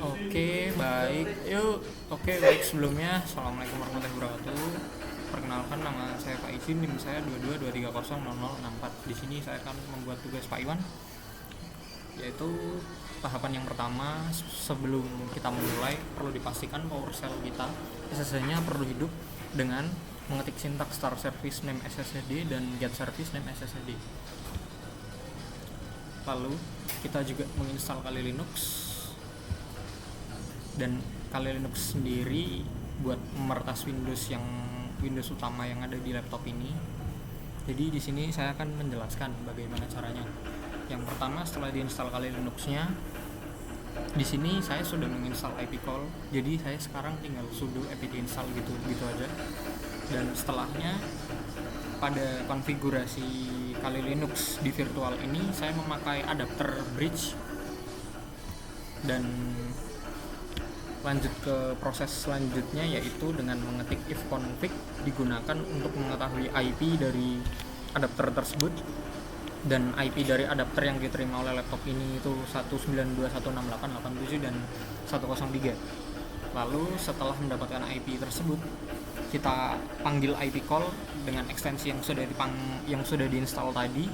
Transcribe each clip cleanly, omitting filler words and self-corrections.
Oke, baik. Baik. Sebelumnya, Assalamualaikum warahmatullahi wabarakatuh. Perkenalkan, nama saya Pak Izin, NIM saya 2223000064. Di sini saya akan membuat tugas Pak Iwan, yaitu tahapan yang pertama. Sebelum kita memulai, perlu dipastikan PowerShell kita SSH-nya perlu hidup dengan mengetik sintaks start service name SSHD dan get service name SSHD. Lalu kita juga menginstal Kali Linux, dan Kali Linux sendiri buat memertas Windows utama yang ada di laptop ini. Jadi di sini saya akan menjelaskan bagaimana caranya. Yang pertama, setelah diinstal Kali Linux-nya, di sini saya sudah menginstal ipcall. Jadi saya sekarang tinggal sudo apt install gitu aja. Dan setelahnya, pada konfigurasi Kali Linux di virtual ini saya memakai adapter bridge, dan lanjut ke proses selanjutnya, yaitu dengan mengetik ifconfig digunakan untuk mengetahui IP dari adapter tersebut. Dan IP dari adapter yang diterima oleh laptop ini itu 192.168.87 dan 103. Lalu setelah mendapatkan IP tersebut, kita panggil IP call dengan ekstensi yang sudah diinstal tadi.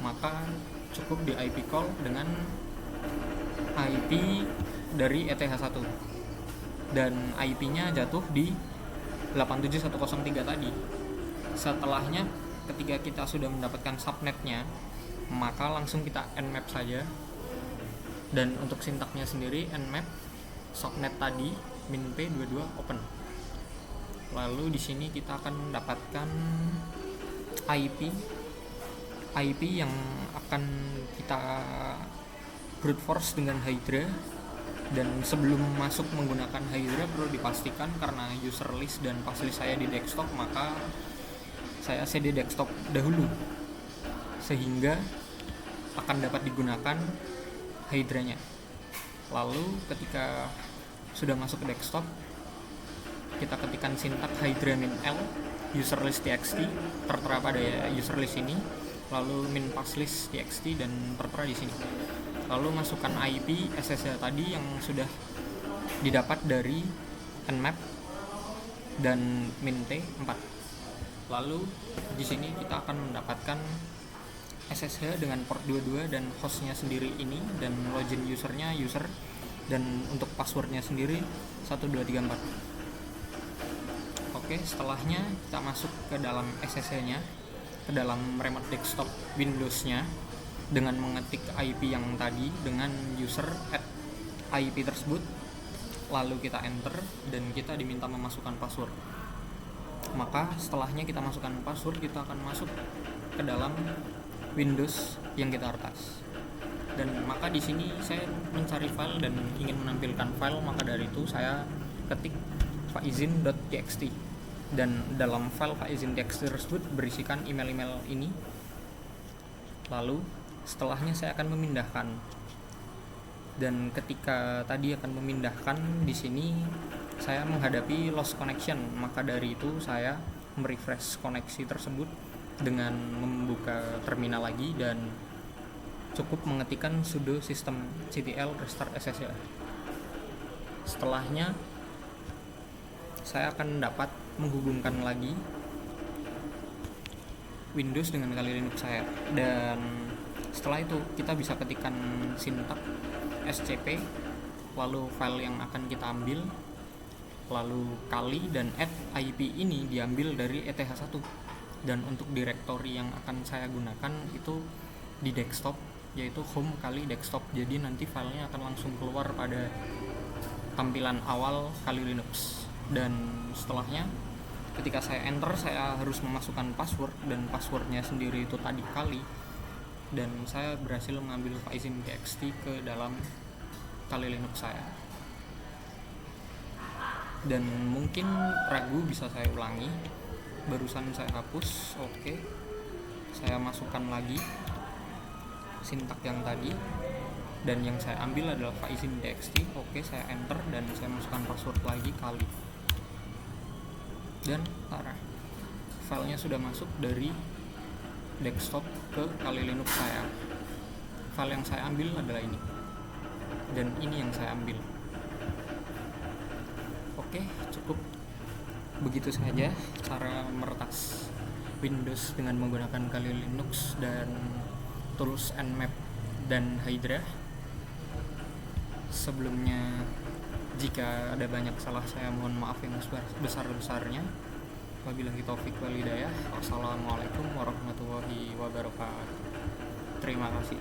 Maka cukup di IP call dengan IP dari ETH1, dan IP-nya jatuh di 87103 tadi. Setelahnya, ketika kita sudah mendapatkan subnetnya, maka langsung kita nmap saja. Dan untuk sintaknya sendiri, nmap subnet tadi min_p22 open. Lalu di sini kita akan mendapatkan IP yang akan kita brute force dengan Hydra. Dan sebelum masuk menggunakan Hydra, perlu dipastikan karena user list dan pass list saya di desktop, maka saya cd desktop dahulu sehingga akan dapat digunakan Hydranya. Lalu ketika sudah masuk ke desktop, kita ketikkan sintak Hydra min l user list txt, tertera pada user list ini, lalu min pass list txt dan tertera di sini. Lalu masukkan IP SSH tadi yang sudah didapat dari nmap dan min_t4. Lalu di sini kita akan mendapatkan SSH dengan port 22 dan hostnya sendiri ini, dan login usernya user, dan untuk passwordnya sendiri 1234. Oke, setelahnya kita masuk ke dalam SSH-nya, ke dalam remote desktop Windows-nya, dengan mengetik IP yang tadi dengan user at IP tersebut. Lalu kita enter dan kita diminta memasukkan password. Maka setelahnya kita masukkan password, kita akan masuk ke dalam Windows yang kita retas. Dan maka di sini saya mencari file dan ingin menampilkan file, maka dari itu saya ketik faizin.txt, dan dalam file faizin.txt tersebut berisikan email-email ini. Lalu setelahnya saya akan memindahkan, dan ketika tadi akan memindahkan, di sini saya menghadapi lost connection. Maka dari itu saya merefresh koneksi tersebut dengan membuka terminal lagi dan cukup mengetikkan sudo systemctl restart ssh. Setelahnya saya akan dapat menghubungkan lagi Windows dengan Kali Linux saya, dan setelah itu kita bisa ketikkan sintak scp, lalu file yang akan kita ambil, lalu kali, dan add IP ini diambil dari ETH1. Dan untuk direktori yang akan saya gunakan itu di desktop, yaitu home kali desktop. Jadi nanti filenya akan langsung keluar pada tampilan awal Kali Linux. Dan setelahnya, ketika saya enter, saya harus memasukkan password, dan passwordnya sendiri itu tadi kali. Dan saya berhasil mengambil faizin.txt ke dalam Kali Linux saya. Dan mungkin ragu, bisa saya ulangi. Barusan saya hapus. Oke, saya masukkan lagi sintak yang tadi, dan yang saya ambil adalah faizin.txt. Oke, saya enter dan saya masukkan password lagi kali. Dan filenya sudah masuk dari desktop ke Kali Linux saya. File yang saya ambil adalah ini, dan ini yang saya ambil. Oke, cukup begitu saja cara meretas Windows dengan menggunakan Kali Linux dan tools Nmap dan Hydra. Sebelumnya, jika ada banyak salah, saya mohon maaf yang besar-besarnya. Wabillahi taufik wal hidayah. Wassalamualaikum warahmatullahi wabarakatuh. Terima kasih.